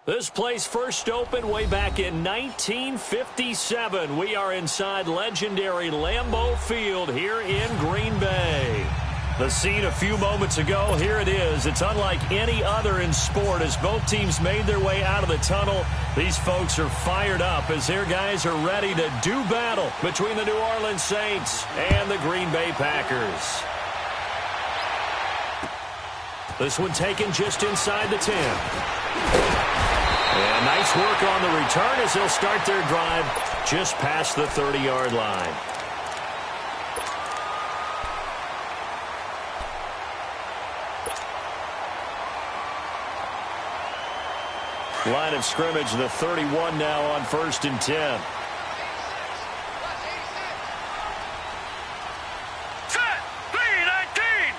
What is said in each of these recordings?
This place first opened way back in 1957. We are inside legendary Lambeau Field here in Green Bay. The scene a few moments ago, here it is. It's unlike any other in sport as both teams made their way out of the tunnel. These folks are fired up as their guys are ready to do battle between the New Orleans Saints and the Green Bay Packers. This one taken just inside the 10. And nice work on the return as they'll start their drive just past the 30-yard line. Line of scrimmage, the 31 now on 1st and 10. Set, 3-19.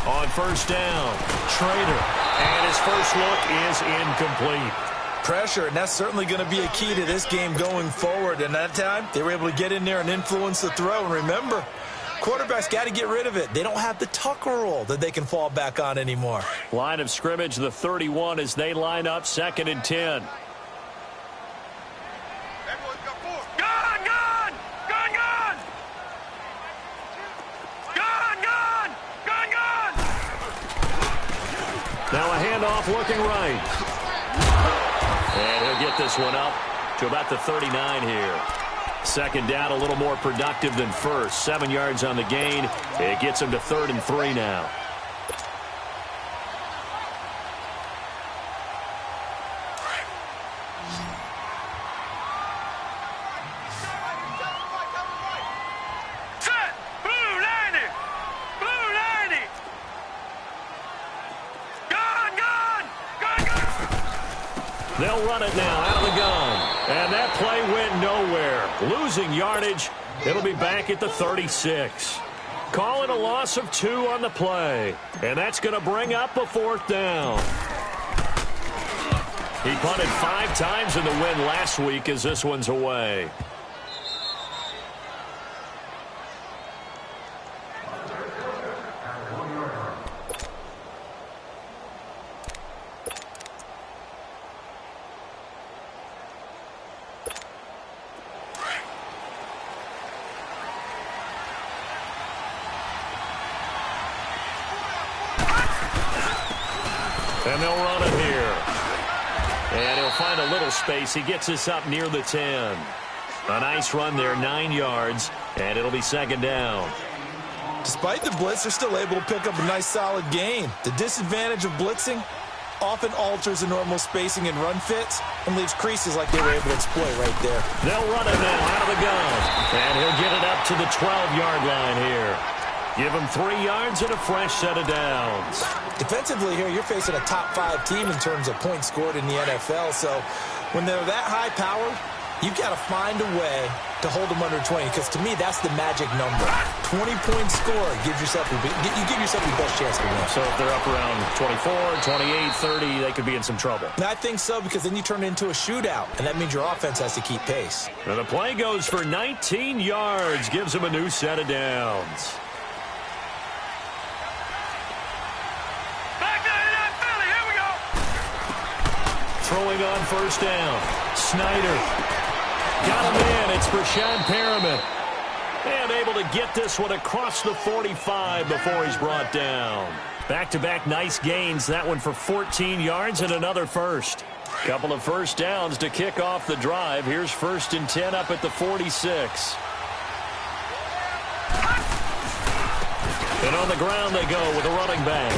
On 1st down, Trader. And his first look is incomplete. Pressure, and that's certainly going to be a key to this game going forward. And that time, they were able to get in there and influence the throw. And remember, quarterbacks got to get rid of it. They don't have the tuck roll that they can fall back on anymore. Line of scrimmage, the 31 as they line up 2nd and 10. Now a handoff looking right. And he'll get this one up to about the 39 here. 2nd down, a little more productive than first. 7 yards on the gain. It gets him to 3rd and 3 now. They'll run it now out of the gun. And that play went nowhere. Losing yardage. It'll be back at the 36. Calling a loss of 2 on the play. And that's going to bring up a 4th down. He punted 5 times in the win last week as this one's away. And they'll run it here. And he'll find a little space. He gets us up near the 10. A nice run there, 9 yards, and it'll be 2nd down. Despite the blitz, they're still able to pick up a nice solid gain. The disadvantage of blitzing often alters the normal spacing and run fits and leaves creases like they were able to exploit right there. They'll run it now out of the gun. And he'll get it up to the 12-yard line here. Give him 3 yards and a fresh set of downs. Defensively here, you're facing a top-5 team in terms of points scored in the NFL. So when they're that high-powered, you've got to find a way to hold them under 20. Because to me, that's the magic number. 20-point score gives yourself you give yourself your best chance to win. So if they're up around 24, 28, 30, they could be in some trouble. And I think so, because then you turn it into a shootout, and that means your offense has to keep pace. And the play goes for 19 yards, gives him a new set of downs. Throwing on 1st down. Snyder. Got him in. It's Brashad Perriman. And able to get this one across the 45 before he's brought down. Back-to-back nice gains. That one for 14 yards and another first. Couple of 1st downs to kick off the drive. Here's 1st and 10 up at the 46. And on the ground they go with a running back.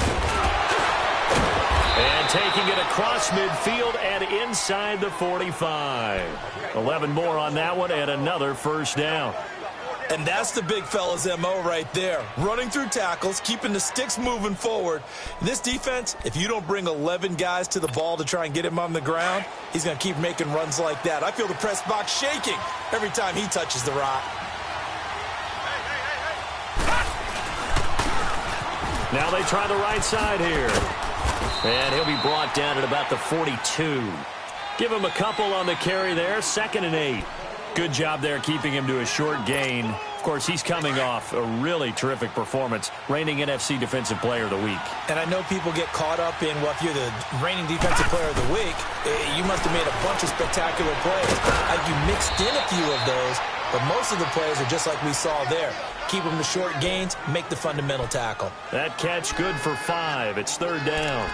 And taking it across midfield and inside the 45. 11 more on that one and another 1st down. And that's the big fella's MO right there. Running through tackles, keeping the sticks moving forward. This defense, if you don't bring 11 guys to the ball to try and get him on the ground, he's going to keep making runs like that. I feel the press box shaking every time he touches the rock. Now they try the right side here. And he'll be brought down at about the 42. Give him a couple on the carry there. 2nd and 8. Good job there keeping him to a short gain. Of course, he's coming off a really terrific performance, reigning NFC Defensive Player of the Week. And I know people get caught up in, well, if you're the reigning Defensive Player of the Week, you must have made a bunch of spectacular plays. You mixed in a few of those, but most of the plays are just like we saw there. Keep them to short gains, make the fundamental tackle. That catch good for 5. It's 3rd down.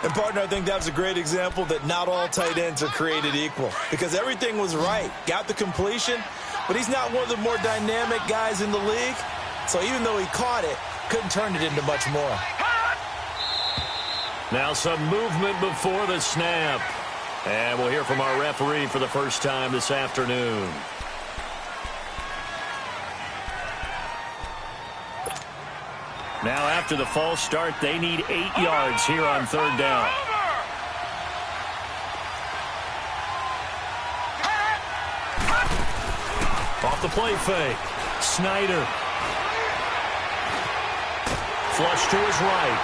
And, partner, I think that was a great example that not all tight ends are created equal, because everything was right. Got the completion, but he's not one of the more dynamic guys in the league. So even though he caught it, couldn't turn it into much more. Now some movement before the snap. And we'll hear from our referee for the first time this afternoon. Now after the false start, they need 8 yards here on 3rd down. Off the play fake. Snyder. Flush to his right.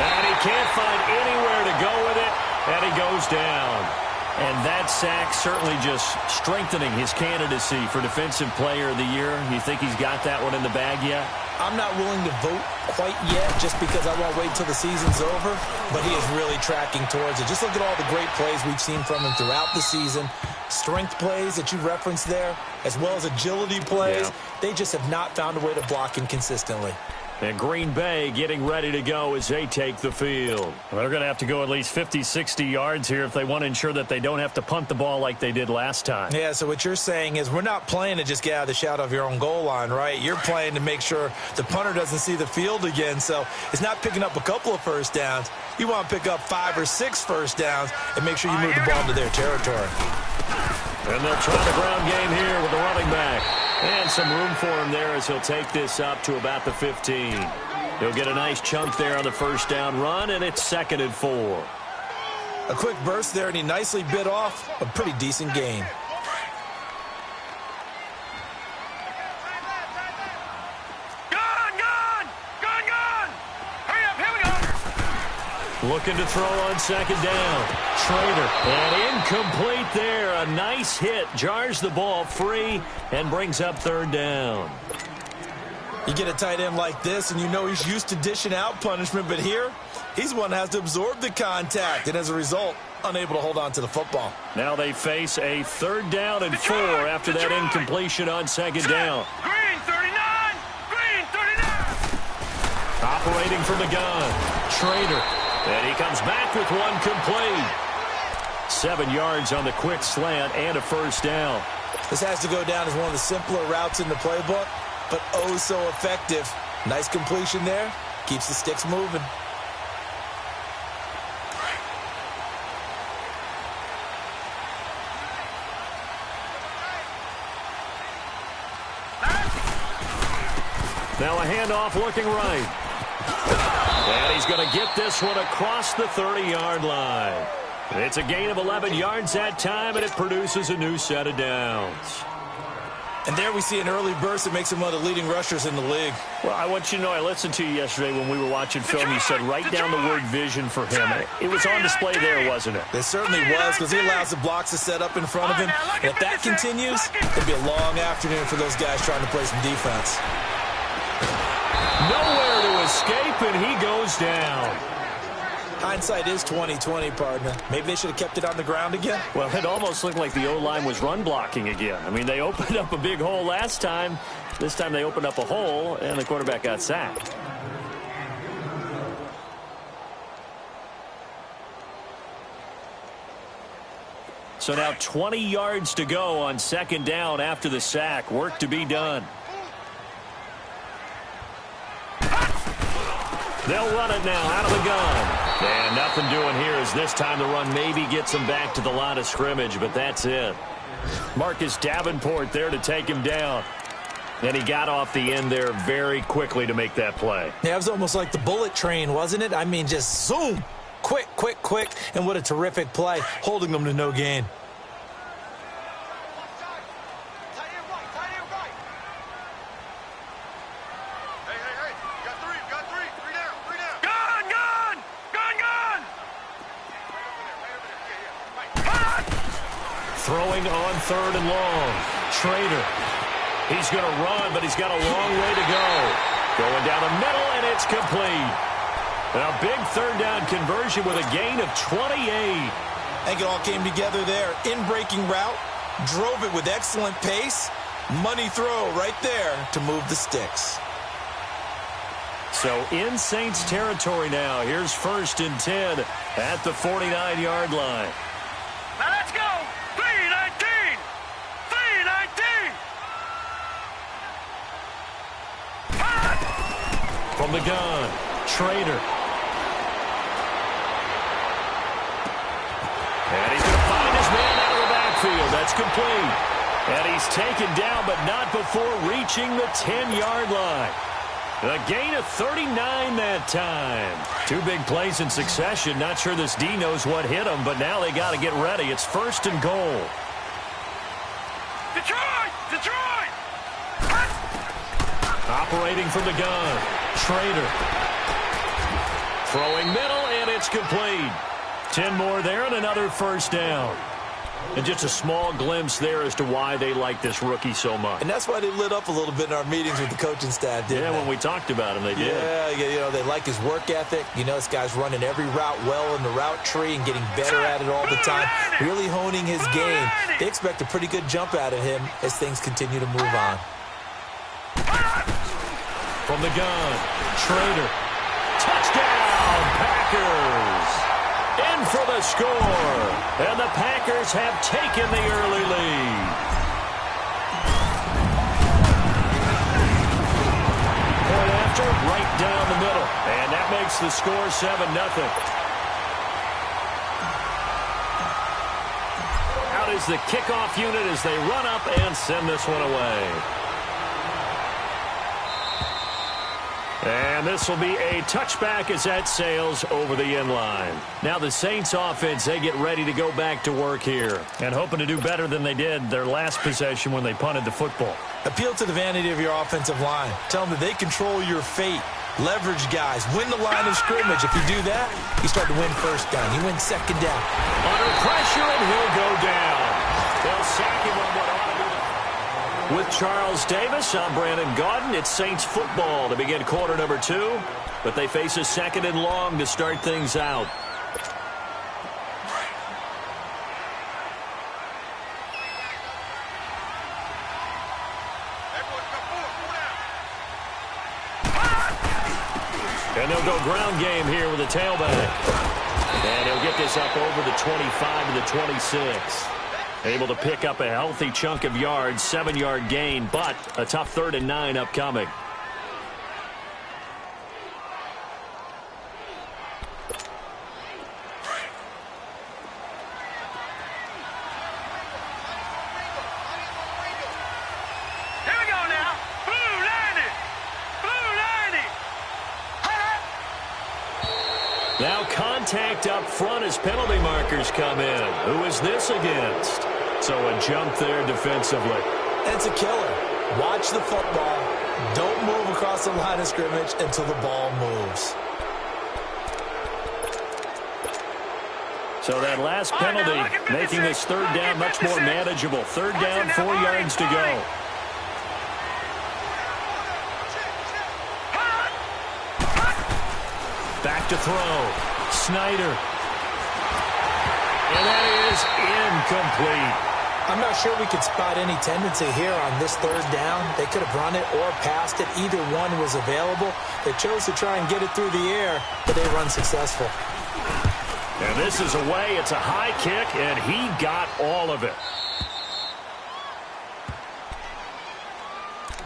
And he can't find anywhere to go with it. And he goes down. And that sack certainly just strengthening his candidacy for Defensive Player of the Year. You think he's got that one in the bag yet? I'm not willing to vote quite yet just because I won't wait until the season's over, but he is really tracking towards it. Just look at all the great plays we've seen from him throughout the season. Strength plays that you referenced there, as well as agility plays. Yeah. They just have not found a way to block him consistently. And Green Bay getting ready to go as they take the field. Well, they're going to have to go at least 50, 60 yards here if they want to ensure that they don't have to punt the ball like they did last time. Yeah, so what you're saying is we're not playing to just get out of the shadow of your own goal line, right? You're playing to make sure the punter doesn't see the field again. So it's not picking up a couple of first downs. You want to pick up 5 or 6 first downs and make sure you move the ball into their territory. And they'll try the ground game here with the running back. And some room for him there as he'll take this up to about the 15. He'll get a nice chunk there on the first down run, and it's 2nd and 4. A quick burst there, and he nicely bit off a pretty decent gain. Looking to throw on 2nd down. Schrader, and incomplete there. A nice hit. Jars the ball free and brings up 3rd down. You get a tight end like this, and you know he's used to dishing out punishment, but here, he's one that has to absorb the contact, and as a result, unable to hold on to the football. Now they face a 3rd down and 4 after that incompletion on 2nd down. Green 39! Green 39! Operating from the gun. Schrader. And he comes back with one complete. 7 yards on the quick slant and a first down. This has to go down as one of the simpler routes in the playbook, but oh so effective. Nice completion there. Keeps the sticks moving. Now a handoff looking right. And he's going to get this one across the 30-yard line. It's a gain of 11 yards that time, and it produces a new set of downs. And there we see an early burst that makes him one of the leading rushers in the league. Well, I want you to know, I listened to you yesterday when we were watching film. You said write down the word vision for him. It was on display there, wasn't it? It certainly was, because he allows the blocks to set up in front of him. And if that continues, it'll be a long afternoon for those guys trying to play some defense. Nowhere to escape, and he goes down. Hindsight is 20/20, partner. Maybe they should have kept it on the ground again. Well, it almost looked like the O-line was run blocking again. I mean, they opened up a big hole last time. This time they opened up a hole, and the quarterback got sacked. So now 20 yards to go on 2nd down after the sack. Work to be done. They'll run it now out of the gun. And nothing doing here as this time the run maybe gets him back to the line of scrimmage, but that's it. Marcus Davenport there to take him down. And he got off the end there very quickly to make that play. Yeah, it was almost like the bullet train, wasn't it? I mean, just zoom. Quick, quick, quick. And what a terrific play, holding them to no gain. Throwing on 3rd and long. Schrader. He's going to run, but he's got a long way to go. Going down the middle, and it's complete. A big third down conversion with a gain of 28. I think it all came together there. In-breaking route, drove it with excellent pace. Money throw right there to move the sticks. So in Saints territory now. Here's 1st and 10 at the 49-yard line. Now let's go. 3-19. 3-19. From the gun, Trader. And he's going to find his man out of the backfield. That's complete. And he's taken down, but not before reaching the 10-yard line. A gain of 39 that time. 2 big plays in succession. Not sure this D knows what hit him, but now they got to get ready. It's 1st and goal. Detroit! Detroit! Operating from the gun, Trader. Throwing middle, and it's complete. 10 more there and another 1st down. And just a small glimpse there as to why they like this rookie so much. And that's why they lit up a little bit in our meetings with the coaching staff, didn't they? When we talked about him, they did. Yeah, you know, they like his work ethic. You know, this guy's running every route well in the route tree and getting better at it all the time, really honing his game. They expect a pretty good jump out of him as things continue to move on. From the gun, Trader. Touchdown, Packers! In for the score, and the Packers have taken the early lead. Point after, right down the middle, and that makes the score 7-0. Out is the kickoff unit as they run up and send this one away. And this will be a touchback as that sails over the end line. Now the Saints offense, they get ready to go back to work here and hoping to do better than they did their last possession when they punted the football. Appeal to the vanity of your offensive line. Tell them that they control your fate. Leverage guys. Win the line of scrimmage. If you do that, you start to win 1st down. You win 2nd down. Under pressure, and he'll go down. They'll sack him on what ought to be. With Charles Davis, I'm Brandon Gaudin. It's Saints football to begin quarter number 2, but they face a 2nd and long to start things out. And they'll go ground game here with a tailback. And he'll get this up over the 25 to the 26. Able to pick up a healthy chunk of yards, 7-yard gain, but a tough 3rd and 9 upcoming. Here we go now. Blue 90. Blue 90. Now contact up front as penalty markers come in. Who is this against? So a jump there defensively. It's a killer. Watch the football. Don't move across the line of scrimmage until the ball moves. So that last penalty making this 3rd down much more manageable. 3rd down, 4 yards to go. Back to throw. Snyder. And that is incomplete. I'm not sure we could spot any tendency here on this 3rd down. They could have run it or passed it. Either one was available. They chose to try and get it through the air, but they run successful. And this is away. It's a high kick, and he got all of it.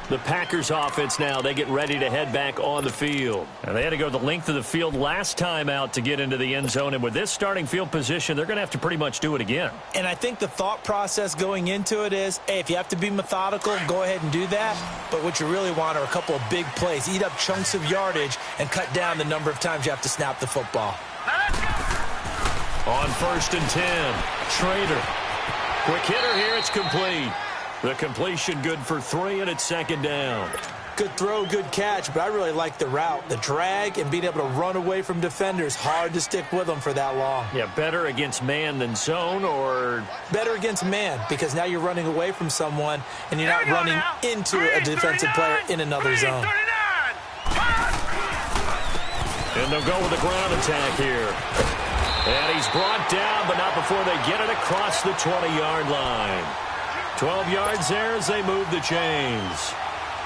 The Packers offense now, they get ready to head back on the field. And they had to go the length of the field last time out to get into the end zone. And with this starting field position, they're going to have to pretty much do it again. And I think the thought process going into it is, hey, if you have to be methodical, go ahead and do that. But what you really want are a couple of big plays. Eat up chunks of yardage and cut down the number of times you have to snap the football. On 1st and 10, Trader. Quick hitter here, it's complete. The completion good for 3, and it's 2nd down. Good throw, good catch, but I really like the route. The drag and being able to run away from defenders, hard to stick with them for that long. Yeah, better against man than zone, or? Better against man, because now you're running away from someone and you're not running into a defensive player in another zone. And they'll go with the ground attack here. And he's brought down, but not before they get it across the 20-yard line. 12 yards there as they move the chains.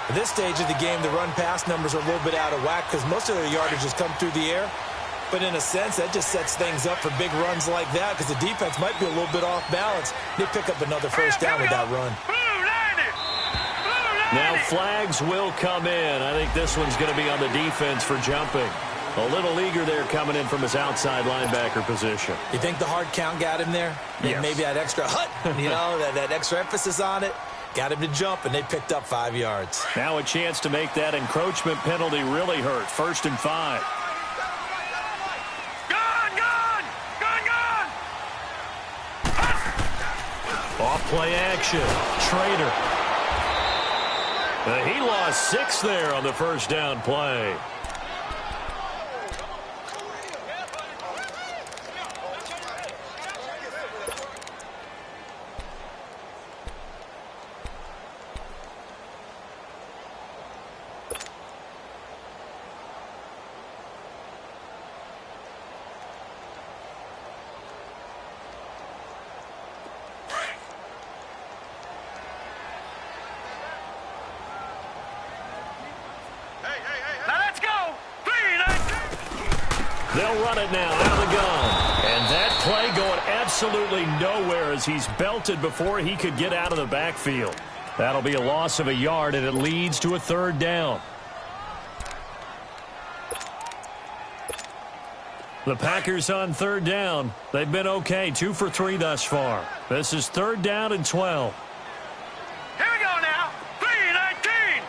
At this stage of the game, the run-pass numbers are a little bit out of whack because most of their yardage has come through the air. But in a sense, that just sets things up for big runs like that because the defense might be a little bit off balance. They pick up another first down with that run. Now flags will come in. I think this one's going to be on the defense for jumping. A little eager there coming in from his outside linebacker position. You think the hard count got him there? Yes. Maybe that extra that extra emphasis on it. Got him to jump, and they picked up 5 yards. Now a chance to make that encroachment penalty really hurt. 1st and 5. Off play action. Schrader. He lost 6 there on the first down play. They'll run it now out of the gun. And that play going absolutely nowhere as he's belted before he could get out of the backfield. That'll be a loss of a yard, and it leads to a 3rd down. The Packers on 3rd down. They've been okay, 2 for 3 thus far. This is 3rd down and 12. Here we go now. 3-19.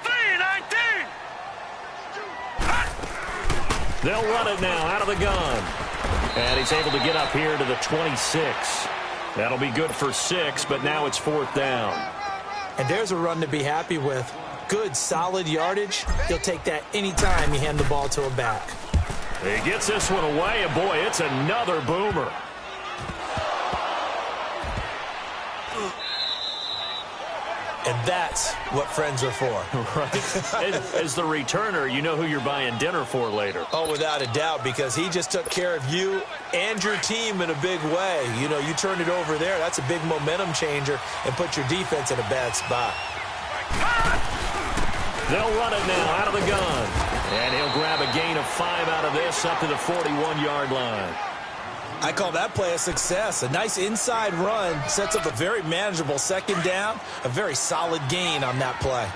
3-19. They'll run it now out of the gun. And he's able to get up here to the 26. That'll be good for 6, but now it's 4th down. And there's a run to be happy with. Good, solid yardage. He'll take that anytime you hand the ball to a back. He gets this one away, and boy, it's another boomer. And that's what friends are for. Right. As the returner, you know who you're buying dinner for later. Oh, without a doubt, because he just took care of you and your team in a big way. You know, you turn it over there, that's a big momentum changer and put your defense in a bad spot. They'll run it now out of the gun. And he'll grab a gain of 5 out of this up to the 41-yard line. I call that play a success. A nice inside run sets up a very manageable 2nd down, a very solid gain on that play.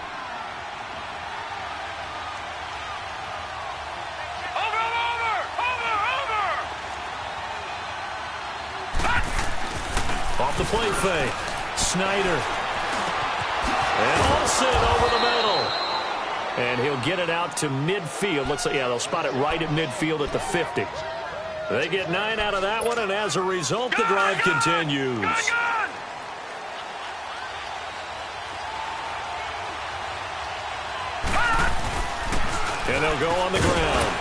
Off the play fake. Snyder. And Olsen over the middle. And he'll get it out to midfield. Looks like, yeah, they'll spot it right at midfield at the 50. They get 9 out of that one, and as a result, the drive continues. And they'll go on the ground.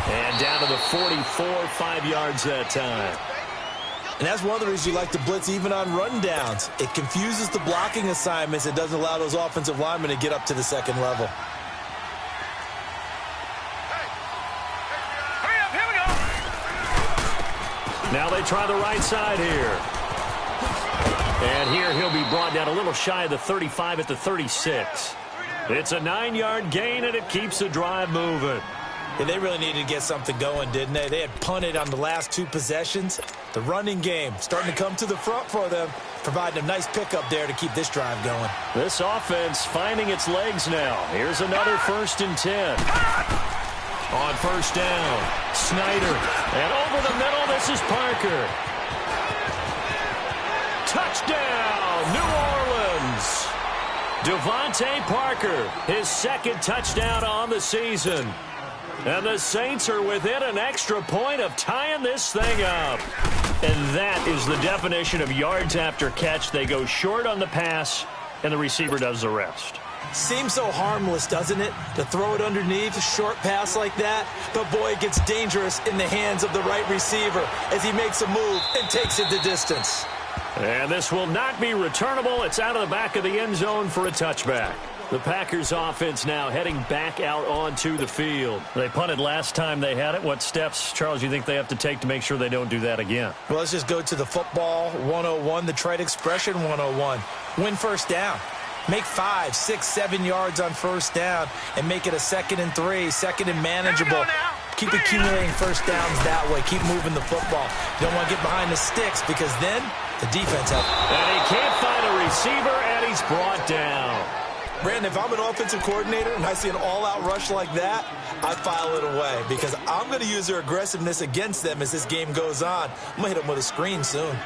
And down to the 44, 5 yards that time. And that's one of the reasons you like to blitz even on run downs. It confuses the blocking assignments. It doesn't allow those offensive linemen to get up to the 2nd level. Now they try the right side here. And here he'll be brought down a little shy of the 35 at the 36. It's a 9-yard gain, and it keeps the drive moving. Yeah, they really needed to get something going, didn't they? They had punted on the last 2 possessions. The running game starting to come to the front for them, providing a nice pickup there to keep this drive going. This offense finding its legs now. Here's another 1st and 10. On 1st down, Snyder. And over the middle, this is Parker. Touchdown, New Orleans. Devontae Parker, his 2nd touchdown on the season. And the Saints are within an extra point of tying this thing up. And that is the definition of yards after catch. They go short on the pass, and the receiver does the rest. Seems so harmless, doesn't it? To throw it underneath, a short pass like that. But boy, it gets dangerous in the hands of the right receiver as he makes a move and takes it the distance. And this will not be returnable. It's out of the back of the end zone for a touchback. The Packers offense now heading back out onto the field. They punted last time they had it. What steps, Charles, you think they have to take to make sure they don't do that again? Well, let's just go to the football 101, the trade expression 101. Win first down. Make 5, 6, 7 yards on first down and make it a 2nd and 3, 2nd and manageable. Keep accumulating first downs that way. Keep moving the football. You don't want to get behind the sticks because then the defense has... And he can't find a receiver, and he's brought down. Brandon, if I'm an offensive coordinator and I see an all-out rush like that, I file it away because I'm going to use their aggressiveness against them as this game goes on. I'm going to hit them with a screen soon.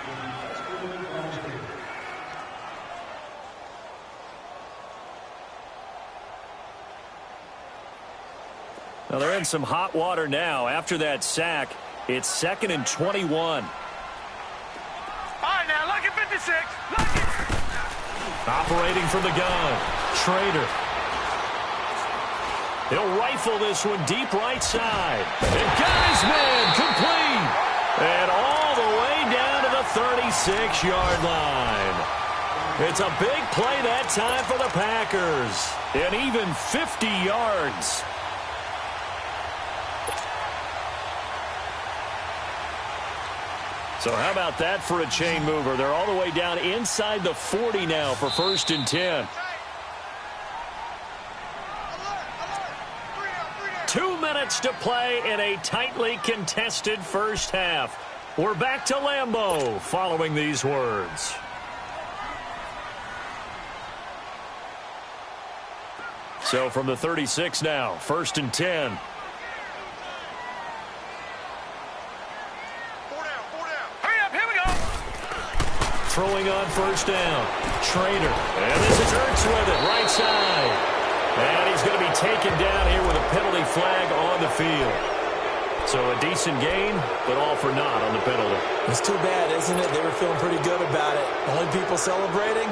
Now they're in some hot water now. After that sack, it's 2nd and 21. All right, now, look at 56. Look it. Operating from the gun, Schrader. He'll rifle this one deep right side. And got his man complete. And all the way down to the 36-yard line. It's a big play that time for the Packers. And even 50 yards. So how about that for a chain mover? They're all the way down inside the 40 now for 1st and 10. 2 minutes to play in a tightly contested first half. We're back to Lambeau following these words. So from the 36 now, 1st and 10. Throwing on first down. Schrader. And this is Ertz with it. Right side. And he's going to be taken down here with a penalty flag on the field. So a decent gain, but all for naught on the penalty. It's too bad, isn't it? They were feeling pretty good about it. Only people celebrating,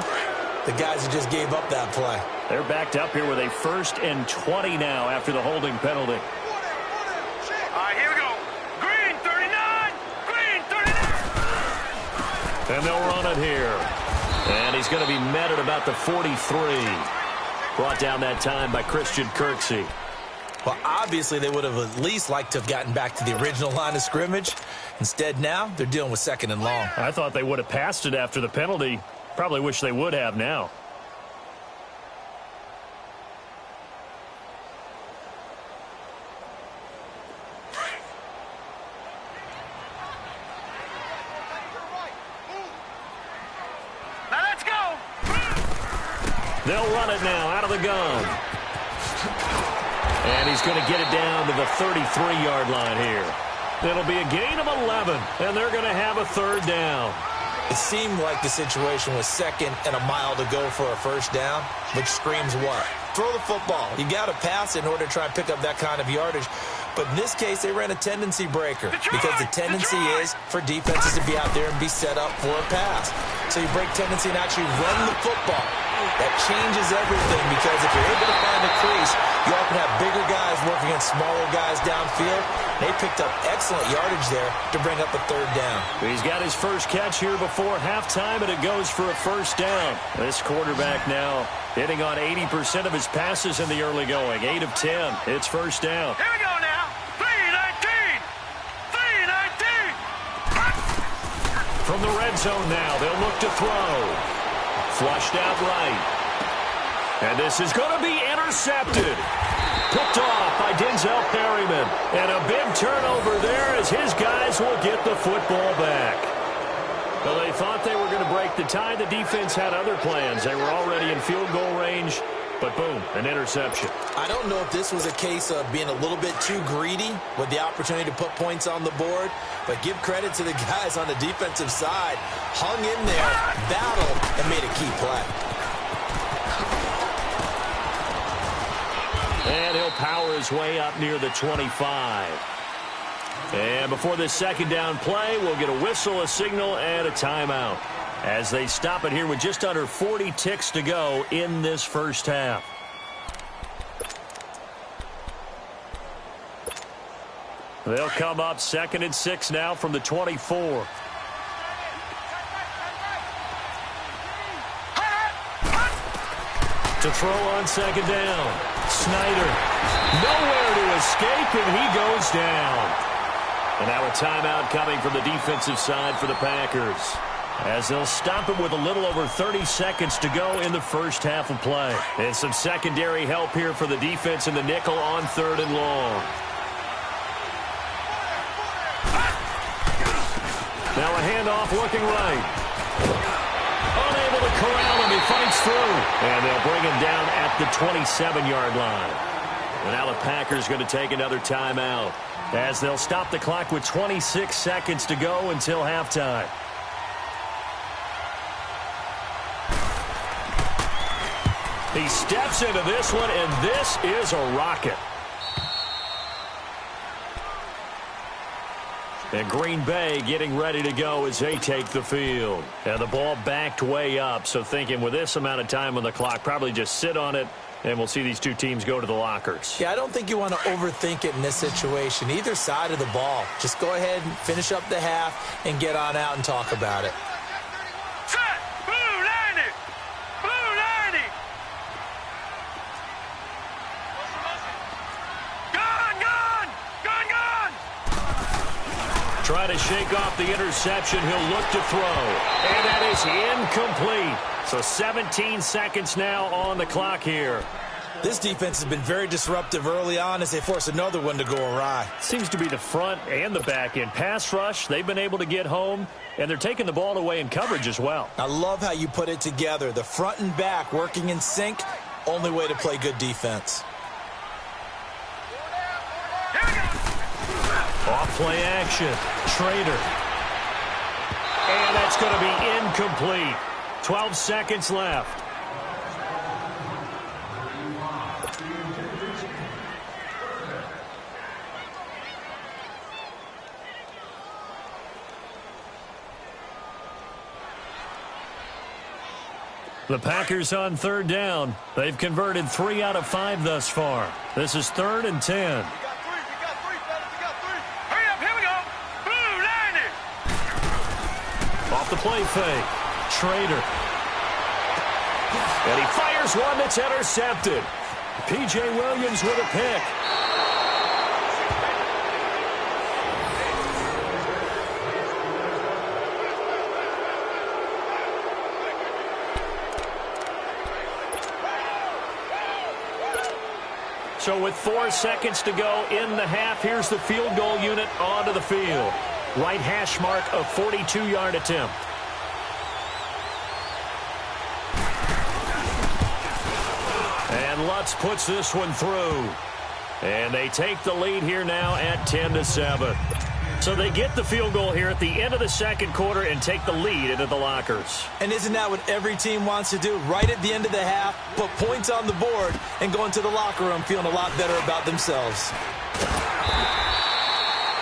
the guys who just gave up that play. They're backed up here with a 1st and 20 now after the holding penalty. All right, here we go. Green 39. Green 39. And they'll run it here. And he's going to be met at about the 43. Brought down that time by Christian Kirksey. Well, obviously, they would have at least liked to have gotten back to the original line of scrimmage. Instead, now, they're dealing with 2nd and long. I thought they would have passed it after the penalty. Probably wish they would have now. Now let's go. They'll run it now out of the gun. And he's going to get it down to the 33-yard line here. It'll be a gain of 11, and they're going to have a 3rd down. It seemed like the situation was 2nd and a mile to go for a first down, which screams what? Throw the football. You got to pass in order to try and pick up that kind of yardage. But in this case, they ran a tendency breaker because the tendency is for defenses to be out there and be set up for a pass. So you break tendency and actually run the football. That changes everything because if you're able to find a crease, you often have bigger guys working against smaller guys downfield. They picked up excellent yardage there to bring up a 3rd down. He's got his first catch here before halftime, and it goes for a 1st down. This quarterback now hitting on 80% of his passes in the early going. 8 of 10. It's 1st down. Here we go now. 3-19. 3-19. From the red zone now, they'll look to throw. Flushed out right. And this is going to be intercepted. Picked off by Denzel Perryman. And a big turnover there as his guys will get the football back. Well, they thought they were going to break the tie. The defense had other plans. They were already in field goal range. But boom, an interception. I don't know if this was a case of being a little bit too greedy with the opportunity to put points on the board, but give credit to the guys on the defensive side. Hung in there, battled, and made a key play. And he'll power his way up near the 25. And before this 2nd down play, we'll get a whistle, a signal, and a timeout. as they stop it here with just under 40 ticks to go in this first half. They'll come up 2nd and 6 now from the 24. To throw on 2nd down. Snyder, nowhere to escape, and he goes down. And now a timeout coming from the defensive side for the Packers, as they'll stop it with a little over 30 seconds to go in the first half of play. And some secondary help here for the defense in the nickel on 3rd and long. Now a handoff looking right. Unable to corral him. He fights through. And they'll bring him down at the 27-yard line. And now the Packers going to take another timeout, as they'll stop the clock with 26 seconds to go until halftime. He steps into this one, and this is a rocket. And Green Bay getting ready to go as they take the field. And the ball backed way up, so thinking with this amount of time on the clock, probably just sit on it, and we'll see these two teams go to the lockers. Yeah, I don't think you want to overthink it in this situation. Either side of the ball. Just go ahead and finish up the half and get on out and talk about it. Set! Blue 90! Blue 90! Gone! Gone! Gone! Gone! Trying to shake off the interception. He'll look to throw. And that is incomplete. So 17 seconds now on the clock here. This defense has been very disruptive early on as they force another one to go awry. Seems to be the front and the back end. Pass rush, they've been able to get home, and they're taking the ball away in coverage as well. I love how you put it together. The front and back working in sync. Only way to play good defense. Off play action. Trader. And that's going to be incomplete. 12 seconds left. The Packers on 3rd down. They've converted 3 out of 5 thus far. This is 3rd and 10. Off the play fake. Trader. And he fires one that's intercepted. P.J. Williams with a pick. So with 4 seconds to go in the half, here's the field goal unit onto the field. Right hash mark, a 42-yard attempt. And Lutz puts this one through. And they take the lead here now at 10-7. So they get the field goal here at the end of the second quarter and take the lead into the lockers. And isn't that what every team wants to do? Right at the end of the half, put points on the board and go into the locker room feeling a lot better about themselves.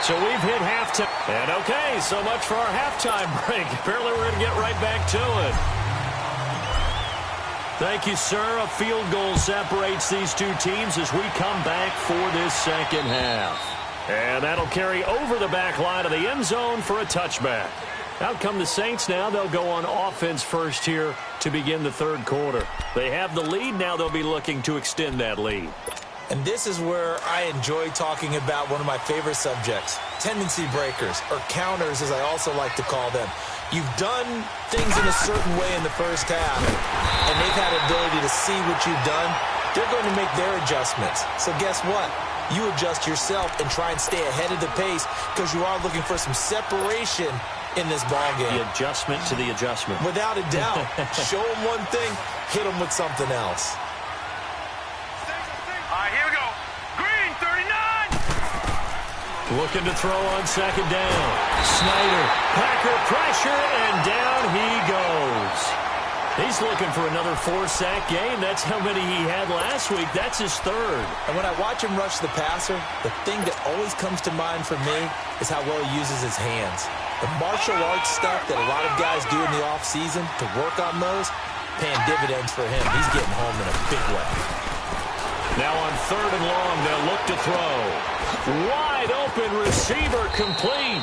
So we've hit halftime. And okay, so much for our halftime break. Apparently we're going to get right back to it. Thank you, sir. A field goal separates these two teams as we come back for this second half. And that'll carry over the back line of the end zone for a touchback. Out come the Saints now. They'll go on offense first here to begin the third quarter. They have the lead. Now they'll be looking to extend that lead. And this is where I enjoy talking about one of my favorite subjects, tendency breakers, or counters as I also like to call them. You've done things in a certain way in the first half, and they've had the ability to see what you've done. They're going to make their adjustments. So guess what? You adjust yourself and try and stay ahead of the pace because you are looking for some separation in this ball game. The adjustment to the adjustment. Without a doubt. Show them one thing, hit them with something else. All right, here we go. Green, 39. Looking to throw on second down. Snyder, Packer pressure, and down he goes. He's looking for another 4-sack game. That's how many he had last week. That's his third. And when I watch him rush the passer, the thing that always comes to mind for me is how well he uses his hands. The martial arts stuff that a lot of guys do in the offseason to work on those, paying dividends for him. He's getting home in a big way. Now on 3rd and long, they'll look to throw. Wide open receiver complete.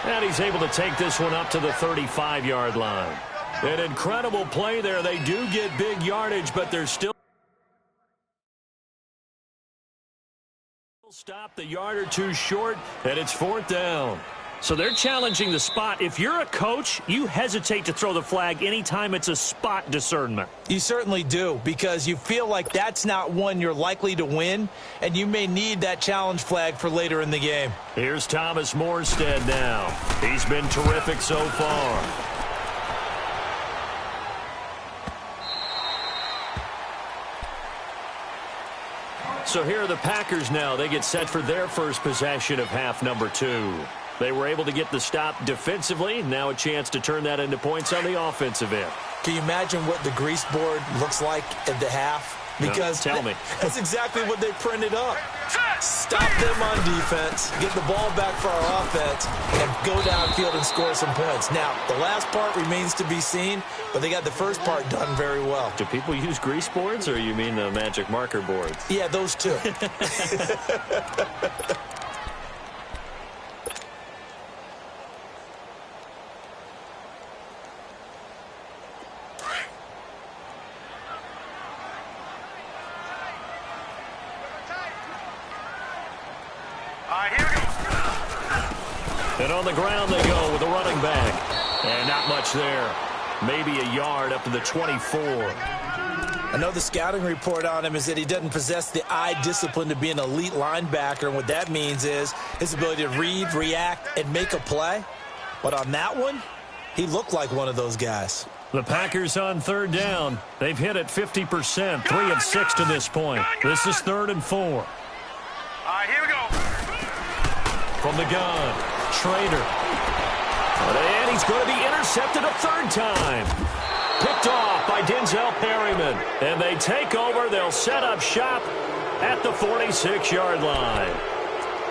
And he's able to take this one up to the 35-yard line. An incredible play there. They do get big yardage, but they're still stop the yard or two short, and it's 4th down. So they're challenging the spot. If you're a coach, you hesitate to throw the flag anytime it's a spot discernment. You certainly do, because you feel like that's not one you're likely to win, and you may need that challenge flag for later in the game. Here's Thomas Morstead now. He's been terrific so far. So here are the Packers now. They get set for their first possession of half number 2. They were able to get the stop defensively. Now a chance to turn that into points on the offensive end. Can you imagine what the grease board looks like at the half? Because no, tell me. That's exactly what they printed up. Stop them on defense, get the ball back for our offense, and go downfield and score some points. Now, the last part remains to be seen, but they got the first part done very well. Do people use grease boards, or you mean the magic marker boards? Yeah, those two. And on the ground they go with a running back. And not much there. Maybe a yard up to the 24. I know the scouting report on him is that he doesn't possess the eye discipline to be an elite linebacker. And what that means is his ability to read, react, and make a play. But on that one, he looked like one of those guys. The Packers on 3rd down. They've hit it 50%, 3 of 6 to this point. This is 3rd and 4. All right, here we go. From the gun. Schrader. And he's going to be intercepted a 3rd time. Picked off by Denzel Perryman. And they take over. They'll set up shop at the 46-yard line.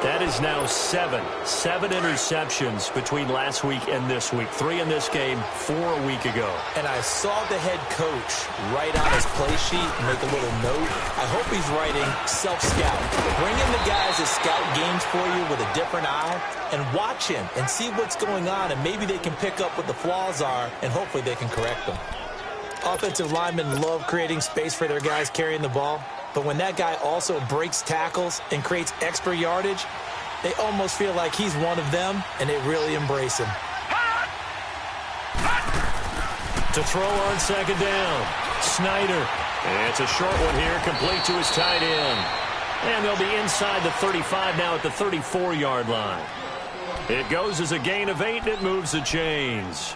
That is now 7 interceptions between last week and this week. 3 in this game, 4 a week ago. And I saw the head coach write on his play sheet and make a little note. I hope he's writing self-scout. Bring in the guys that scout games for you with a different eye and watch him and see what's going on, and maybe they can pick up what the flaws are, and hopefully they can correct them. Offensive linemen love creating space for their guys carrying the ball. But when that guy also breaks tackles and creates extra yardage, they almost feel like he's one of them, and they really embrace him. To throw on 2nd down, Snyder. And it's a short one here, complete to his tight end. And they'll be inside the 35 now at the 34-yard line. It goes as a gain of 8, and it moves the chains.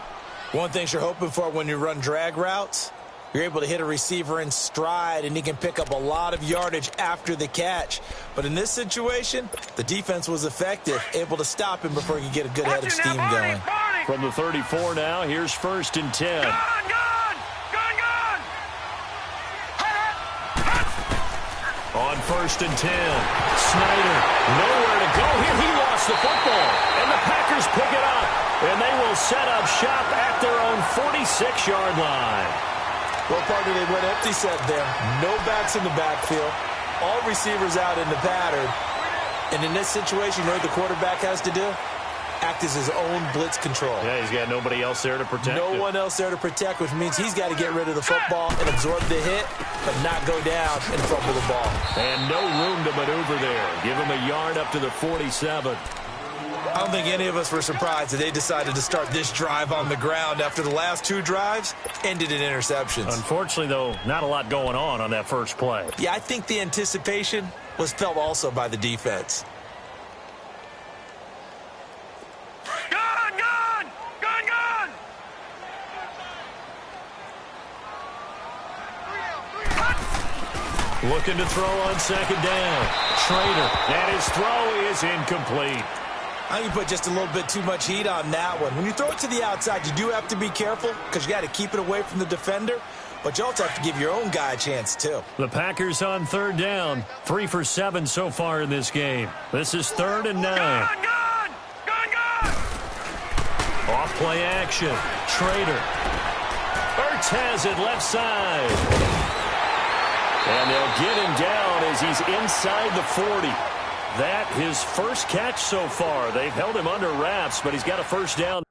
One thing you're hoping for when you run drag routes, you're able to hit a receiver in stride, and he can pick up a lot of yardage after the catch. But in this situation, the defense was effective, able to stop him before he could get a good head of steam going. From the 34 now, here's 1st and 10. On 1st and 10, Snyder, nowhere to go here. He lost the football, and the Packers pick it up, and they will set up shop at their own 46-yard line. Well, partner, they went empty set there. No backs in the backfield. All receivers out in the pattern. And in this situation, you know what the quarterback has to do? Act as his own blitz control. Yeah, he's got nobody else there to protect him. No one else there to protect, which means he's got to get rid of the football and absorb the hit, but not go down and fumble the ball. And no room to maneuver there. Give him a yard up to the 47. I don't think any of us were surprised that they decided to start this drive on the ground after the last 2 drives ended in interceptions. Unfortunately, though, not a lot going on that first play. Yeah, I think the anticipation was felt also by the defense. Gun! Looking to throw on 2nd down. Schrader, and his throw is incomplete. I think you put just a little bit too much heat on that one. When you throw it to the outside, you do have to be careful because you got to keep it away from the defender, but you also have to give your own guy a chance too. The Packers on 3rd down, 3 for 7 so far in this game. This is 3rd and 9. Gun! Off play action. Trader. Ertz has it left side. And they'll get him down as he's inside the 40. That his first catch so far. They've held him under wraps, but he's got a first down.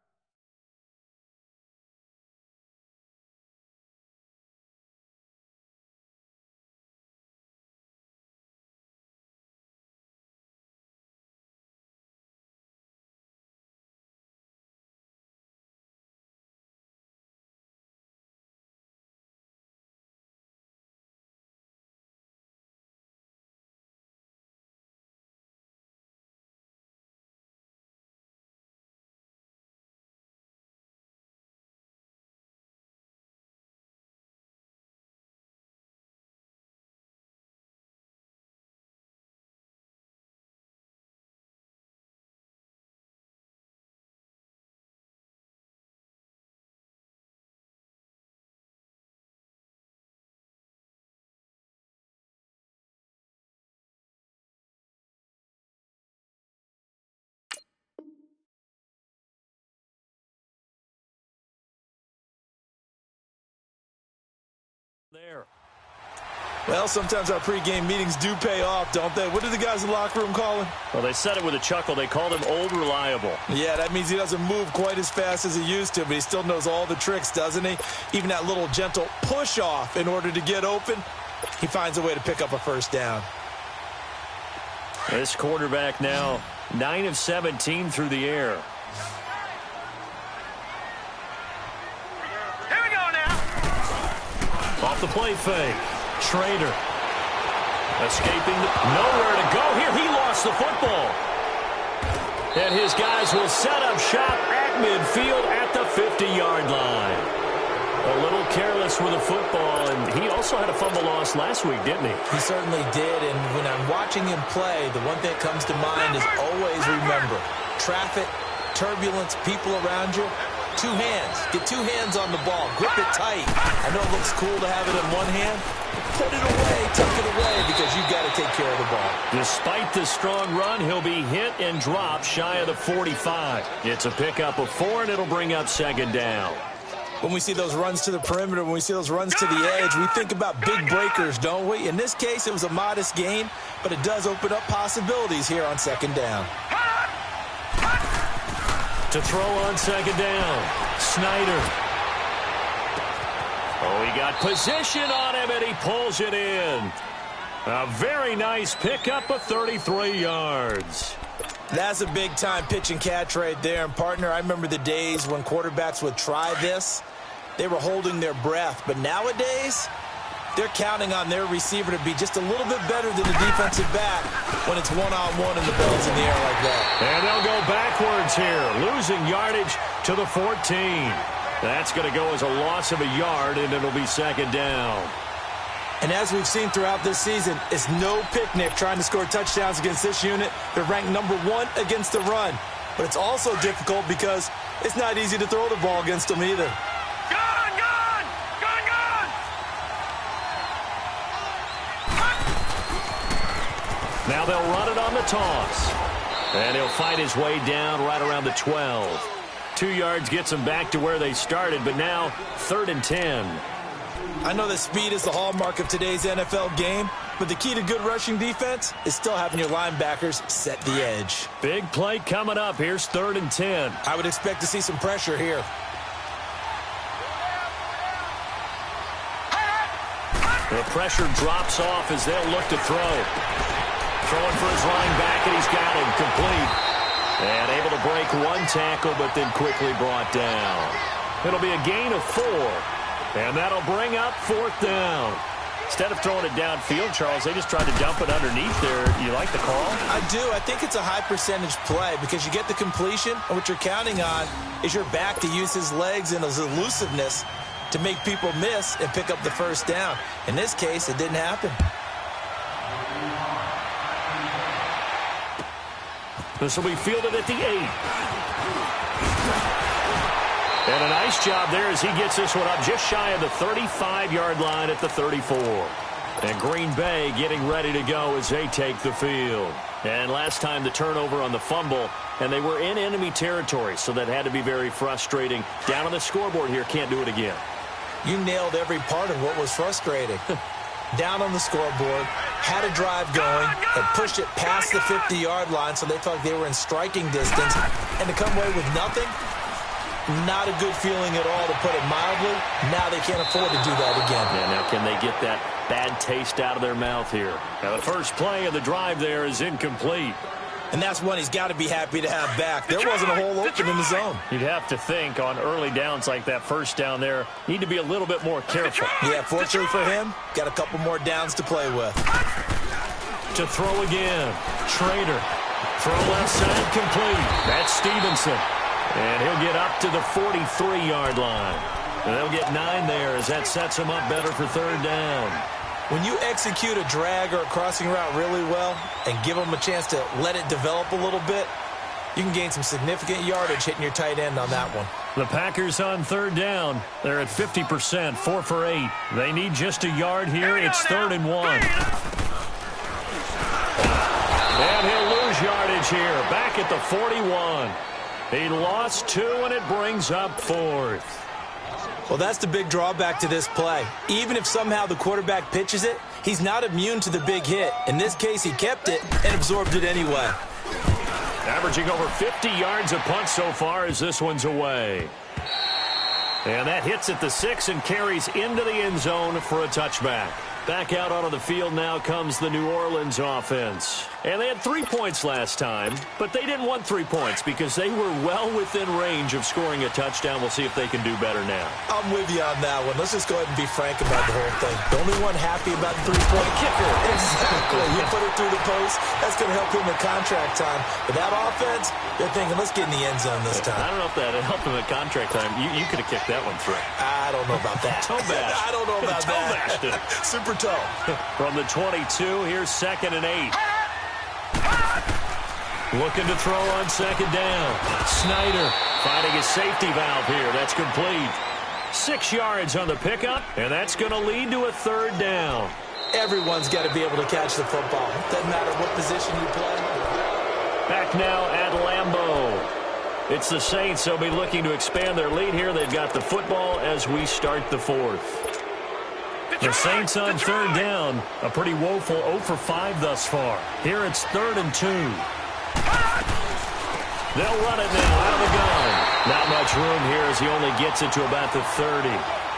There. Well, sometimes our pregame meetings do pay off, don't they? What do the guys in the locker room call him? Well, they said it with a chuckle. They called him Old Reliable. Yeah, that means he doesn't move quite as fast as he used to, but he still knows all the tricks, doesn't he? Even that little gentle push-off in order to get open, he finds a way to pick up a first down. This quarterback now 9 of 17 through the air. Here we go now. Off the play fake. Trader. Escaping. Nowhere to go here. He lost the football. And his guys will set up shop at midfield at the 50-yard line. A little careless with the football, and he also had a fumble loss last week, didn't he? He certainly did, and when I'm watching him play, the one thing that comes to mind is always remember, traffic, turbulence, people around you, two hands. Get two hands on the ball. Grip it tight. I know it looks cool to have it in one hand. Put it away, tuck it away, because you've got to take care of the ball. Despite the strong run, he'll be hit and dropped shy of the 45. It's a pickup of 4, and it'll bring up second down. When we see those runs to the perimeter, when we see those runs to the edge, we think about big breakers, don't we? In this case, it was a modest gain, but it does open up possibilities here on second down. To throw on second down, Snyder. Oh, he got position on him, and he pulls it in. A very nice pickup of 33 yards. That's a big-time pitch and catch right there. And, partner, I remember the days when quarterbacks would try this. They were holding their breath. But nowadays, they're counting on their receiver to be just a little bit better than the defensive back when it's one-on-one and the ball's in the air like that. And they'll go backwards here, losing yardage to the 14. That's going to go as a loss of a yard, and it'll be second down. And as we've seen throughout this season, it's no picnic trying to score touchdowns against this unit. They're ranked number 1 against the run. But it's also difficult because it's not easy to throw the ball against them either. Gone! Now they'll run it on the toss. And he'll fight his way down right around the 12. 2 yards gets him back to where they started, but now 3rd and 10. I know that speed is the hallmark of today's NFL game, but the key to good rushing defense is still having your linebackers set the edge. Big play coming up. Here's 3rd and 10. I would expect to see some pressure here. The pressure drops off as they'll look to throw. Throwing for his linebacker, and he's got him complete. And able to break one tackle, but then quickly brought down. It'll be a gain of 4. And that'll bring up 4th down. Instead of throwing it downfield, Charles, they just tried to dump it underneath there. You like the call? I do. I think it's a high percentage play because you get the completion, and what you're counting on is your back to use his legs and his elusiveness to make people miss and pick up the first down. In this case, it didn't happen. This will be fielded at the 8. And a nice job there as he gets this one up just shy of the 35-yard line at the 34. And Green Bay getting ready to go as they take the field. And last time the turnover on the fumble, and they were in enemy territory, so that had to be very frustrating. Down on the scoreboard here, can't do it again. You nailed every part of what was frustrating. Down on the scoreboard, had a drive going, and pushed it past the 50-yard line so they thought they were in striking distance, and to come away with nothing, not a good feeling at all, to put it mildly. Now they can't afford to do that again. Yeah, now can they get that bad taste out of their mouth here? Now the first play of the drive there is incomplete. And that's one he's got to be happy to have back. There wasn't a hole open in the zone. You'd have to think on early downs like that first down there, need to be a little bit more careful. Yeah, fortunately for him, got a couple more downs to play with. To throw again, Schrader. Throw left side complete. That's Stevenson. And he'll get up to the 43-yard line. And they'll get 9 there as that sets him up better for third down. When you execute a drag or a crossing route really well and give them a chance to let it develop a little bit, you can gain some significant yardage hitting your tight end on that one. The Packers on third down. They're at 50%, 4 for 8. They need just a yard here. It's 3rd and 1. And he'll lose yardage here, back at the 41. He lost 2, and it brings up 4th. Well, that's the big drawback to this play. Even if somehow the quarterback pitches it, he's not immune to the big hit. In this case, he kept it and absorbed it anyway. Averaging over 50 yards a punt so far as this one's away. And that hits at the 6 and carries into the end zone for a touchback. Back out onto the field now comes the New Orleans offense. And they had 3 points last time, but they didn't want 3 points because they were well within range of scoring a touchdown. We'll see if they can do better now. I'm with you on that one. Let's just go ahead and be frank about the whole thing. The only one happy about the three-point kicker. Exactly. You put it through the post. That's going to help him in contract time. But that offense, they're thinking, let's get in the end zone this time. I don't know if that helped him at contract time. You could have kicked that one through. I don't know about that. Toe bash. I don't know about that. Super toe. From the 22, here's 2nd and 8. Looking to throw on 2nd down. Snyder finding a safety valve here. That's complete. 6 yards on the pickup, and that's going to lead to a 3rd down. Everyone's got to be able to catch the football. Doesn't matter what position you play. Back now at Lambeau. It's the Saints. They'll be looking to expand their lead here. They've got the football as we start the 4th. The Saints on 3rd down. A pretty woeful 0 for 5 thus far. Here it's 3rd and 2. They'll run it now out of the gun. Not much room here as he only gets it to about the 30.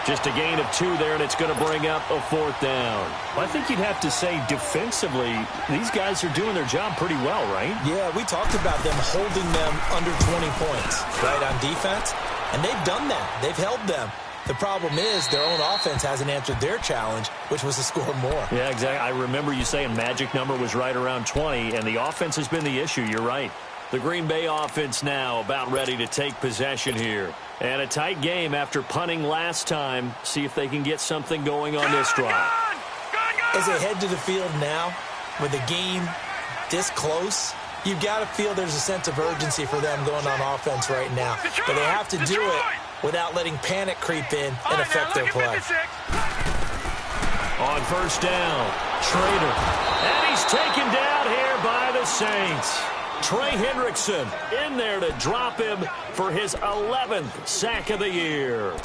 Just a gain of 2 there, and it's going to bring up a 4th down. Well, I think you'd have to say defensively, these guys are doing their job pretty well, right? Yeah, we talked about them holding them under 20 points, right, on defense. And they've done that. They've held them. The problem is their own offense hasn't answered their challenge, which was to score more. Yeah, exactly. I remember you saying magic number was right around 20, and the offense has been the issue. You're right. The Green Bay offense now about ready to take possession here. And a tight game after punting last time. See if they can get something going on this drive. As they head to the field now, with the game this close, you've got to feel there's a sense of urgency for them going on offense right now. But they have to do it without letting panic creep in and affect their play. On 1st down, Schrader. And he's taken down here by the Saints. Trey Hendrickson in there to drop him for his 11th sack of the year.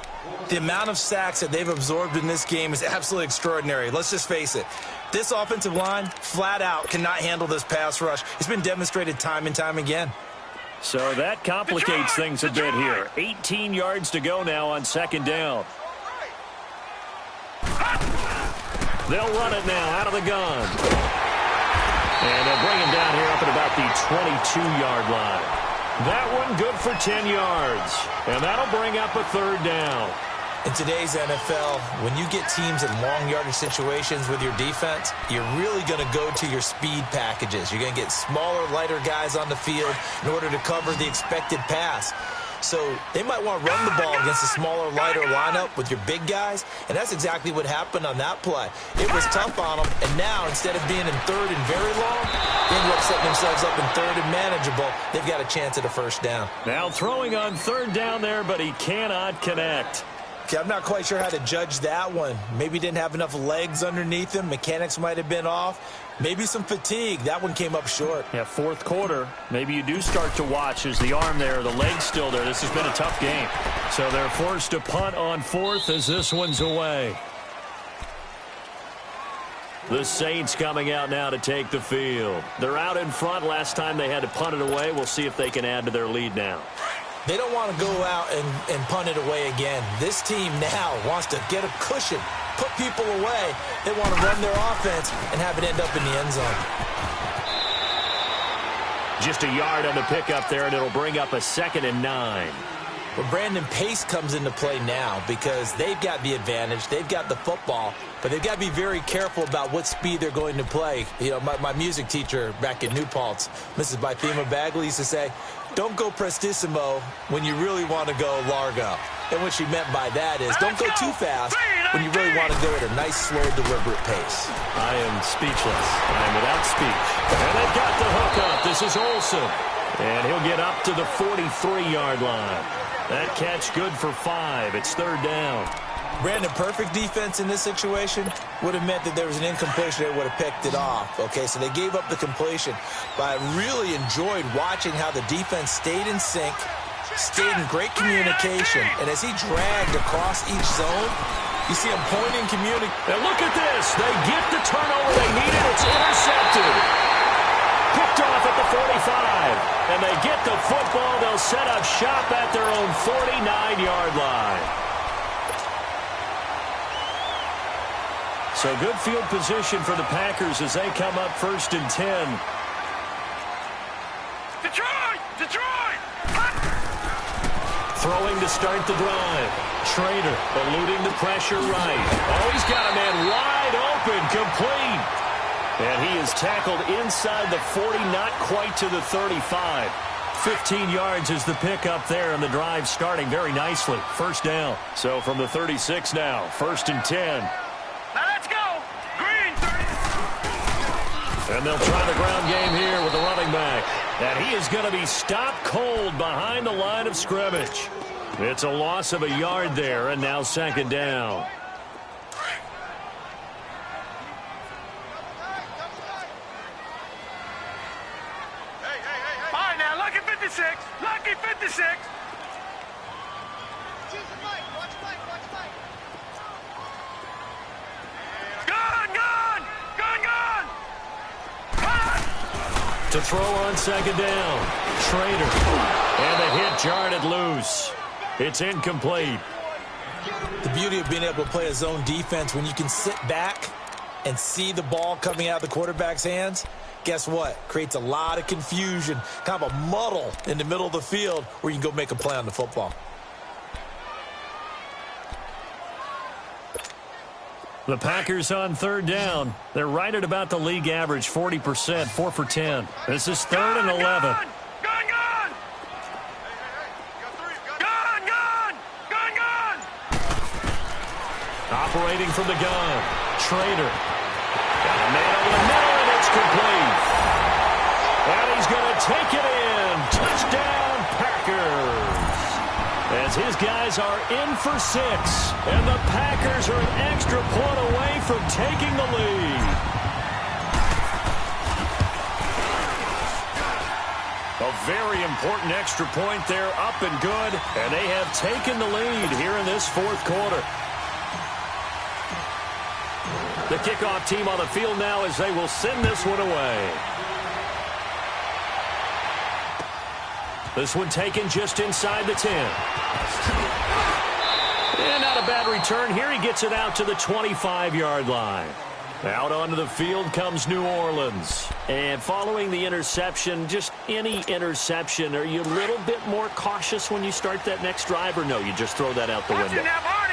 The amount of sacks that they've absorbed in this game is absolutely extraordinary. Let's just face it. This offensive line, flat out, cannot handle this pass rush. It's been demonstrated time and time again. So that complicates things a bit here. 18 yards to go now on 2nd down. They'll run it now out of the gun. And they'll bring him down here up at about the 22-yard line. That one good for 10 yards. And that'll bring up a 3rd down. In today's NFL, when you get teams in long yardage situations with your defense, you're really going to go to your speed packages. You're going to get smaller, lighter guys on the field in order to cover the expected pass. So they might want to run the ball against a smaller, lighter lineup with your big guys, and that's exactly what happened on that play. It was tough on them, and now instead of being in 3rd and very long, they ended up setting themselves up in 3rd and manageable. They've got a chance at a 1st down. Now throwing on 3rd down there, but he cannot connect. Okay, I'm not quite sure how to judge that one. Maybe didn't have enough legs underneath him. Mechanics might have been off. Maybe some fatigue. That one came up short. Yeah, fourth quarter. Maybe you do start to watch as the arm there, the leg's still there. This has been a tough game. So they're forced to punt on fourth as this one's away. The Saints coming out now to take the field. They're out in front. Last time they had to punt it away. We'll see if they can add to their lead now. They don't want to go out and punt it away again. This team now wants to get a cushion, put people away. They want to run their offense and have it end up in the end zone. Just a yard on the pickup there, and it'll bring up a 2nd and 9. Well, Brandon, pace comes into play now because they've got the advantage. They've got the football, but they've got to be very careful about what speed they're going to play. You know, my music teacher back in New Paltz, Mrs. Bythema Bagley, used to say, don't go prestissimo when you really want to go largo. And what she meant by that is don't go too fast when you really want to go at a nice, slow, deliberate pace. I am speechless. I am without speech. And they've got the hook up. This is Olsen. And he'll get up to the 43-yard line. That catch good for 5. It's 3rd down. Brandon, perfect defense in this situation would have meant that there was an incompletion. They would have picked it off. Okay, so they gave up the completion. But I really enjoyed watching how the defense stayed in sync, stayed in great communication. And as he dragged across each zone, you see him pointing, communicating. And look at this. They get the turnover they needed. It's intercepted. Picked off at the 45. And they get the football. They'll set up shop at their own 49-yard line. So good field position for the Packers as they come up 1st and 10. Detroit! Detroit! Throwing to start the drive. Schrader eluding the pressure right. Oh, he's got a man wide open, complete. And he is tackled inside the 40, not quite to the 35. 15 yards is the pickup there, and the drive starting very nicely. 1st down. So from the 36 now, 1st and 10. Now let's go! Green! And they'll try the ground game here with the running back. And he is going to be stopped cold behind the line of scrimmage. It's a loss of a yard there, and now 2nd down. All right, now, lucky 56. Lucky 56. To throw on 2nd down. Schrader. And the hit jarred loose. It's incomplete. The beauty of being able to play a zone defense when you can sit back and see the ball coming out of the quarterback's hands, guess what? Creates a lot of confusion, kind of a muddle in the middle of the field where you can go make a play on the football. The Packers on 3rd down. They're right at about the league average, 40%, 4 for 10. This is 3rd and 11. Operating from the gun. Schrader. Got a man over the middle, and it's complete. And he's going to take it in. Touchdown, Packers. As his guys are in for 6. And the Packers are an extra point away from taking the lead. A very important extra point there, up and good. And they have taken the lead here in this 4th quarter. The kickoff team on the field now as they will send this one away. This one taken just inside the 10. And not a bad return here. He gets it out to the 25-yard line. Out onto the field comes New Orleans. And following the interception, just any interception, are you a little bit more cautious when you start that next drive, or no, you just throw that out the window?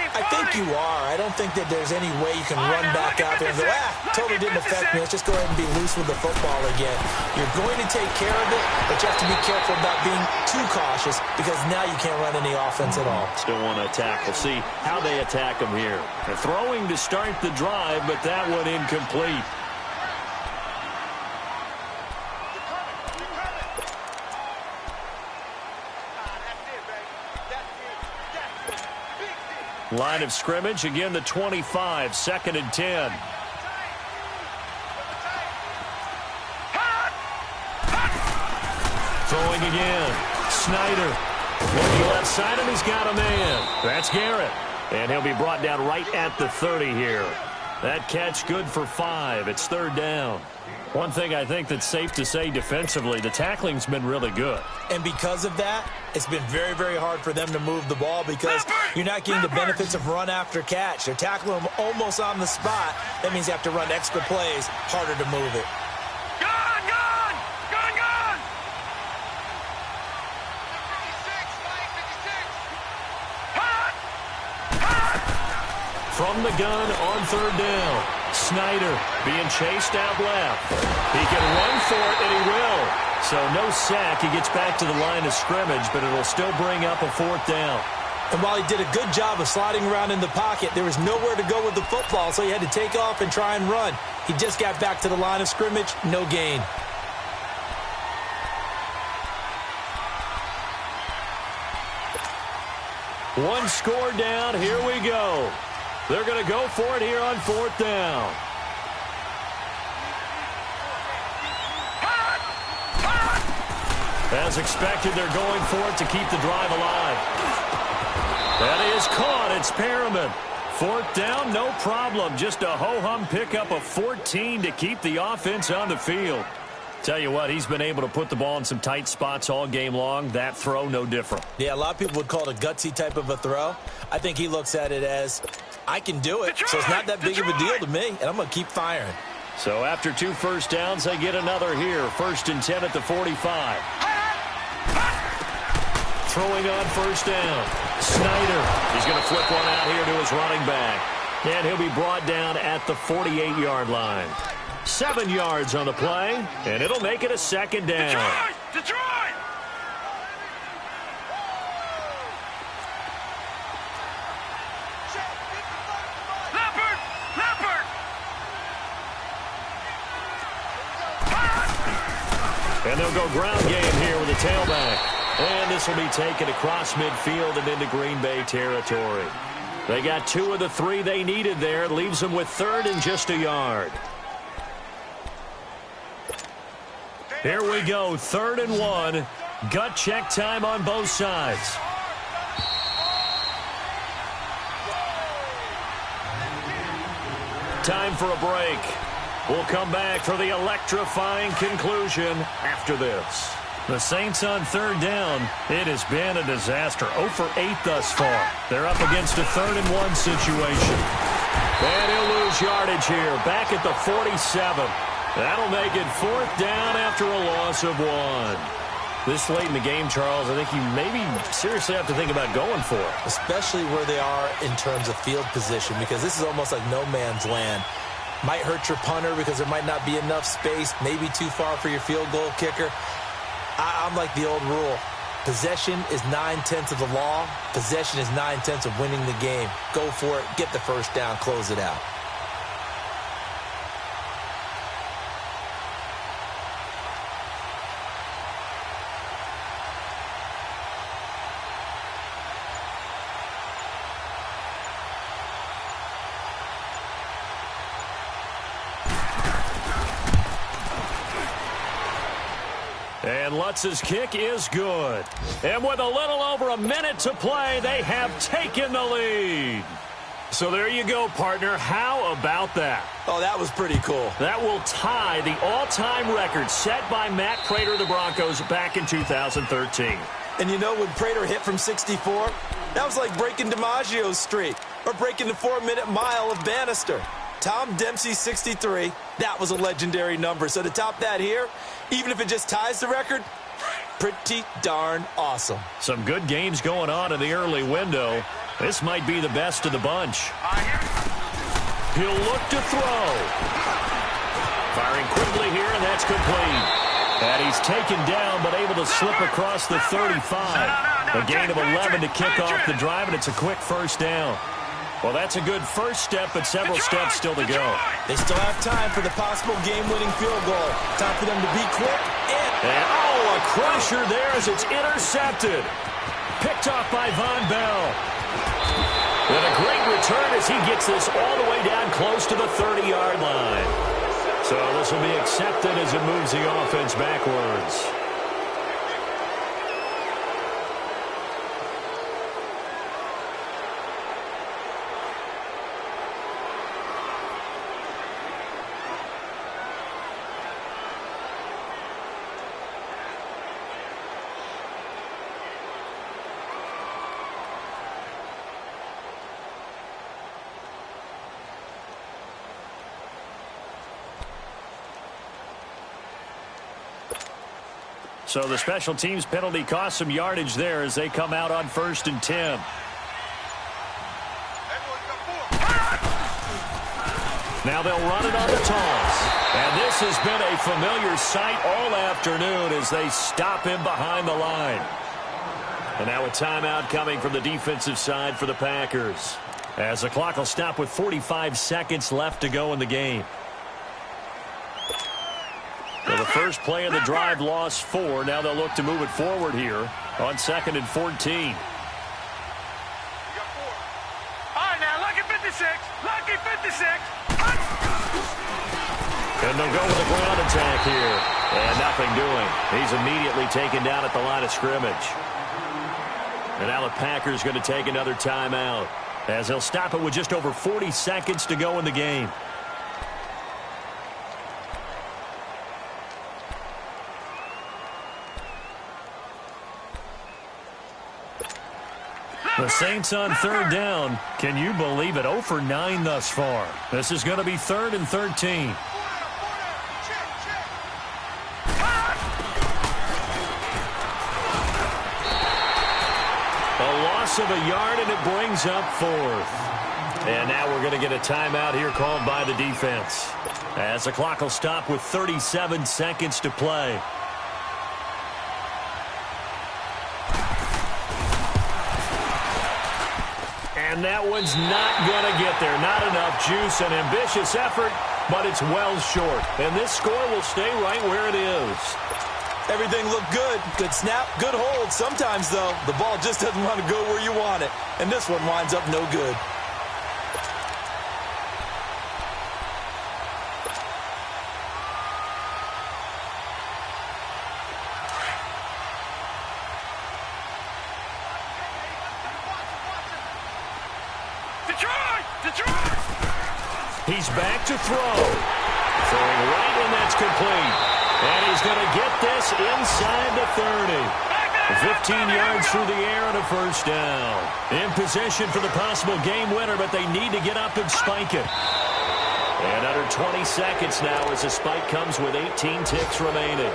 I think you are. I don't think that there's any way you can run back out there and go, totally didn't affect me. Let's just go ahead and be loose with the football again. You're going to take care of it, but you have to be careful about being too cautious because now you can't run any offense at all. Still want to attack. We'll see how they attack them here. They're throwing to start the drive, but that one incomplete. Line of scrimmage, again the 25, 2nd and 10. throwing again. Snyder. Looking left side, and he's got a man. That's Garrett. And he'll be brought down right at the 30 here. That catch good for 5. It's third down. One thing I think that's safe to say defensively, the tackling's been really good. And because of that, it's been very, very hard for them to move the ball because you're not getting the benefits of run after catch. They're tackling them almost on the spot. That means you have to run extra plays, harder to move it. Gone, gone, gone, gone. 56, hot, hot. From the gun on third down. Snyder being chased out left. He can run for it, and he will. So no sack. He gets back to the line of scrimmage, but it'll still bring up a fourth down. And while he did a good job of sliding around in the pocket, there was nowhere to go with the football, so he had to take off and try and run. He just got back to the line of scrimmage, no gain. One score down. Here we go. They're going to go for it here on fourth down. As expected, they're going for it to keep the drive alive. That is caught. It's Perriman. Fourth down, no problem. Just a ho-hum pickup of 14 to keep the offense on the field. Tell you what, he's been able to put the ball in some tight spots all game long. That throw, no different. Yeah, a lot of people would call it a gutsy type of a throw. I think he looks at it as, I can do it, so it's not that big of a deal to me, and I'm going to keep firing. So after 2 first downs, they get another here. 1st and 10 at the 45. Throwing on first down. Snyder. He's going to flip one out here to his running back. And he'll be brought down at the 48-yard line. 7 yards on the play, and it'll make it a second down. Detroit! Leopard! Leopard! And they'll go ground game here with a tailback. And this will be taken across midfield and into Green Bay territory. They got 2 of the 3 they needed there. It leaves them with 3rd and just a yard. Here we go, 3rd and 1. Gut check time on both sides. Time for a break. We'll come back for the electrifying conclusion after this. The Saints on 3rd down. It has been a disaster. 0 for 8 thus far. They're up against a 3rd and 1 situation. And he'll lose yardage here. Back at the 47. That'll make it 4th down after a loss of 1. This late in the game, Charles, I think you maybe seriously have to think about going for it. Especially where they are in terms of field position, because this is almost like no man's land. Might hurt your punter because there might not be enough space, maybe too far for your field goal kicker. I'm like the old rule. Possession is 9/10 of the law. Possession is 9/10 of winning the game. Go for it. Get the first down. Close it out. And Lutz's kick is good. And with a little over a minute to play, they have taken the lead. So there you go, partner. How about that? Oh, that was pretty cool. That will tie the all-time record set by Matt Prater of the Broncos back in 2013. And you know, when Prater hit from 64, that was like breaking DiMaggio's streak or breaking the 4-minute mile of Bannister. Tom Dempsey, 63. That was a legendary number. So to top that here, even if it just ties the record, pretty darn awesome. Some good games going on in the early window. This might be the best of the bunch. He'll look to throw. Firing quickly here, and that's complete. And he's taken down, but able to slip across the 35. A gain of 11 to kick off the drive, and it's a quick first down. Well, that's a good first step, but several steps still to go. They still have time for the possible game-winning field goal. Time for them to be quick. And a crusher there as it's intercepted. Picked off by Von Bell. And a great return as he gets this all the way down close to the 30-yard line. So this will be accepted as it moves the offense backwards. So the special teams penalty cost some yardage there as they come out on 1st and 10. Now they'll run it on the toss. And this has been a familiar sight all afternoon as they stop him behind the line. And now a timeout coming from the defensive side for the Packers, as the clock will stop with 45 seconds left to go in the game. So the first play of the drive lost 4. Now they'll look to move it forward here on 2nd and 14. All right, now, lucky 56. Lucky 56. And they'll go with a ground attack here. And nothing doing. He's immediately taken down at the line of scrimmage. And now the Packers going to take another timeout, as they'll stop it with just over 40 seconds to go in the game. The Saints on 3rd down. Can you believe it? 0 for 9 thus far. This is going to be 3rd and 13. A loss of a yard, and it brings up 4th. And now we're going to get a timeout here called by the defense, as the clock will stop with 37 seconds to play. And that one's not going to get there. Not enough juice. An ambitious effort, but it's well short. And this score will stay right where it is. Everything looked good. Good snap, good hold. Sometimes, though, the ball just doesn't want to go where you want it. And this one winds up no good. Detroit! He's back to throw. Throwing right, and that's complete. And he's going to get this inside the 30. 15 yards through the air and a first down. In position for the possible game winner, but they need to get up and spike it. And under 20 seconds now as the spike comes with 18 ticks remaining.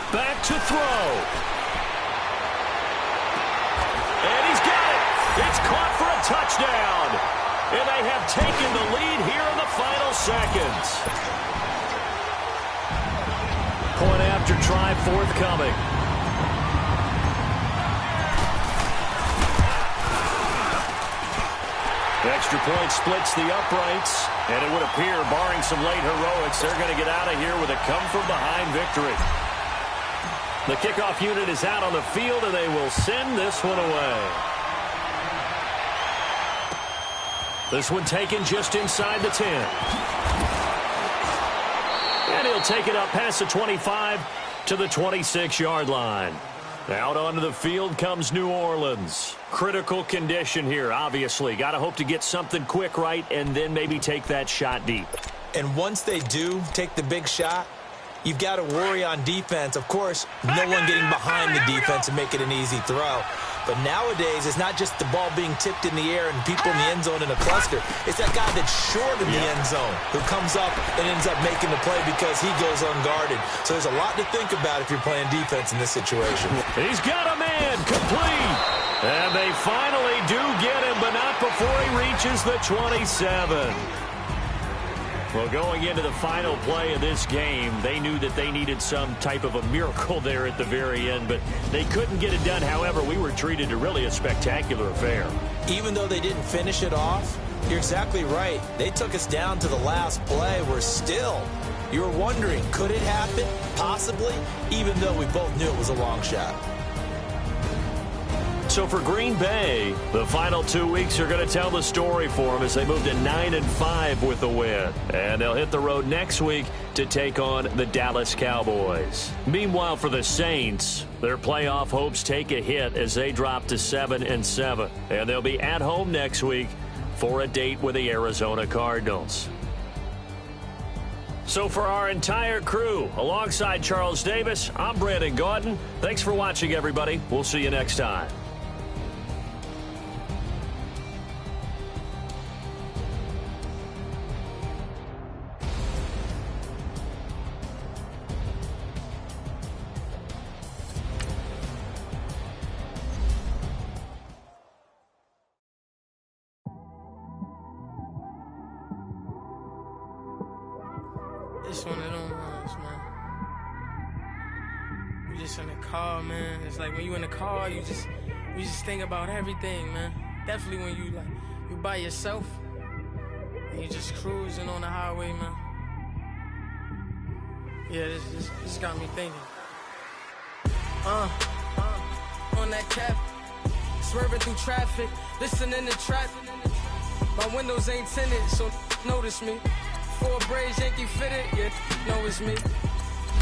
Back to throw. And he's got it. It's caught for a touchdown. And they have taken the lead here in the final seconds. Point after try forthcoming. The extra point splits the uprights. And it would appear, barring some late heroics, they're going to get out of here with a come-from-behind victory. The kickoff unit is out on the field, and they will send this one away. This one taken just inside the 10. And he'll take it up past the 25 to the 26-yard line. Out onto the field comes New Orleans. Critical condition here, obviously. Got to hope to get something quick right and then maybe take that shot deep. And once they do take the big shot, you've got to worry on defense. Of course, no one getting behind the defense and make it an easy throw. But nowadays, it's not just the ball being tipped in the air and people in the end zone in a cluster. It's that guy that's short in the end zone who comes up and ends up making the play because he goes unguarded. So there's a lot to think about if you're playing defense in this situation. He's got a man, complete. And they finally do get him, but not before he reaches the 27. Well, going into the final play of this game, they knew that they needed some type of a miracle there at the very end, but they couldn't get it done. However, we were treated to really a spectacular affair. Even though they didn't finish it off, you're exactly right. They took us down to the last play. We're still, you were wondering, could it happen? Possibly, even though we both knew it was a long shot. So for Green Bay, the final 2 weeks are going to tell the story for them as they move to 9-5 with the win. And they'll hit the road next week to take on the Dallas Cowboys. Meanwhile, for the Saints, their playoff hopes take a hit as they drop to 7-7. And they'll be at home next week for a date with the Arizona Cardinals. So for our entire crew, alongside Charles Davis, I'm Brandon Gaudin. Thanks for watching, everybody. We'll see you next time. It's one of them ones, man. You just in the car, man. It's like when you in the car, you just think about everything, man. Definitely when you by yourself and you just cruising on the highway, man. Yeah, this got me thinking. On that cap, swerving through traffic, listening to traffic. My windows ain't tinted, so notice me. 4 braids, Yankee fitted, yeah, know it's me.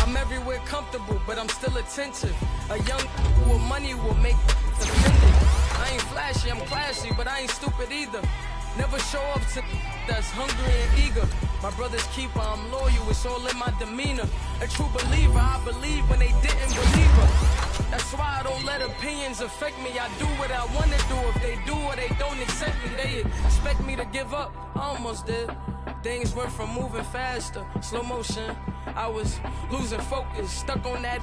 I'm everywhere comfortable, but I'm still attentive. A young with money will make offended. I ain't flashy, I'm classy, but I ain't stupid either. Never show up to that's hungry and eager. My brother's keeper, I'm loyal, it's all in my demeanor. A true believer, I believe when they didn't believe her. That's why I don't let opinions affect me. I do what I want to do. If they do or they don't accept me, they expect me to give up. I almost did. Things went from moving faster, slow motion. I was losing focus, stuck on that.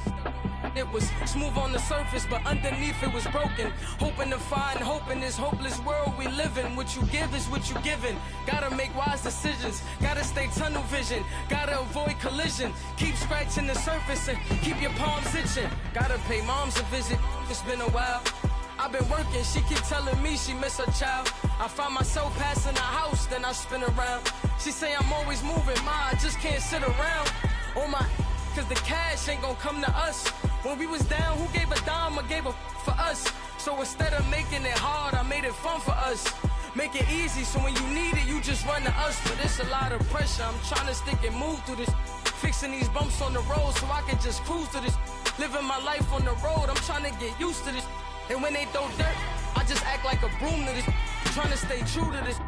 It was smooth on the surface, but underneath it was broken. Hoping to find hope in this hopeless world we live in. What you give is what you given. Gotta make wise decisions. Gotta stay tunnel vision. Gotta avoid collision. Keep scratching the surface and keep your palms itching. Gotta pay moms a visit. It's been a while. I've been working, she keep telling me she miss her child. I find myself passing the house, then I spin around. She say I'm always moving, ma, I just can't sit around. Oh my, cause the cash ain't gonna come to us. When we was down, who gave a dime or gave a for us? So instead of making it hard, I made it fun for us. Make it easy, so when you need it, you just run to us. But it's a lot of pressure, I'm trying to stick and move through this. Fixing these bumps on the road so I can just cruise to this. Living my life on the road, I'm trying to get used to this. And when they throw dirt, I just act like a broom to this. Trying to stay true to this.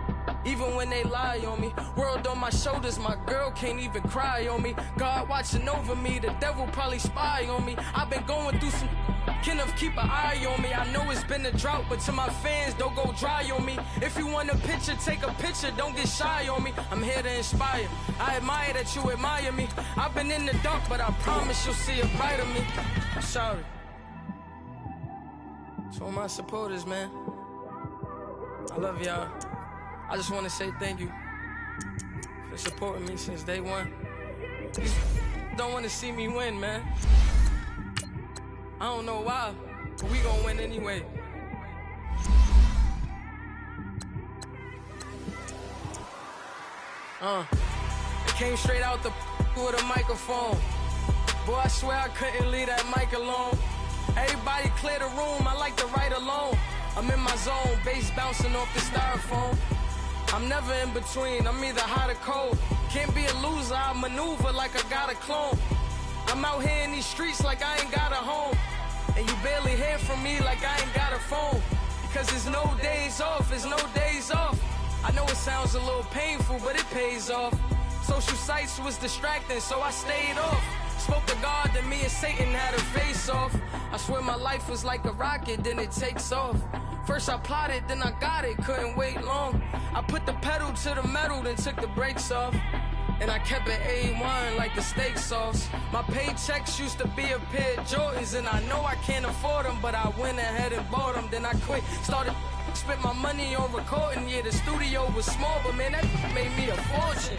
Even when they lie on me. World on my shoulders, my girl can't even cry on me. God watching over me, the devil probably spy on me. I've been going through some. Kenneth, keep an eye on me. I know it's been a drought, but to my fans, don't go dry on me. If you want a picture, take a picture, don't get shy on me. I'm here to inspire. I admire that you admire me. I've been in the dark, but I promise you'll see a brighter me. I'm sorry. To all my supporters, man, I love y'all. I just want to say thank you for supporting me since day one. These don't want to see me win, man. I don't know why, but we gonna win anyway. I came straight out the with a microphone. Boy, I swear I couldn't leave that mic alone. Everybody clear the room, I like to write alone. I'm in my zone, bass bouncing off the styrofoam. I'm never in between, I'm either hot or cold. Can't be a loser, I maneuver like I got a clone. I'm out here in these streets like I ain't got a home. And you barely hear from me like I ain't got a phone. Because there's no days off, there's no days off. I know it sounds a little painful, but it pays off. Social sites was distracting, so I stayed off. Spoke to God, then me and Satan had a face off. I swear my life was like a rocket, then it takes off. First I plotted, then I got it, couldn't wait long. I put the pedal to the metal, then took the brakes off. And I kept it A1 like the steak sauce. My paychecks used to be a pair of Jordans, and I know I can't afford them, but I went ahead and bought them. Then I quit, started spent my money on recording. Yeah, the studio was small, but man, that made me a fortune.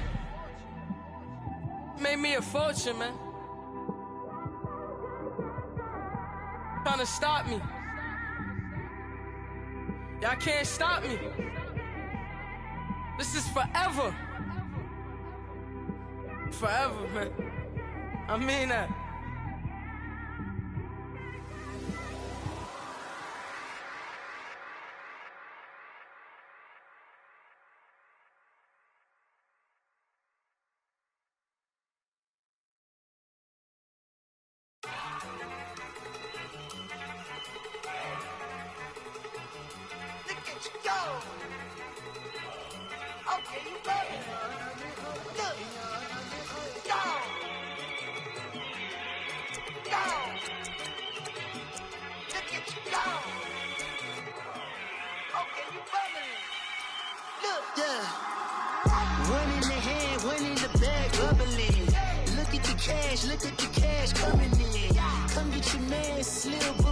Made me a fortune, man. Trying to stop me. Y'all can't stop me. This is forever. Forever, man. I mean that. One in the hand, one in the bag, bubbling. Look at the cash coming in. Come get your man, Slim.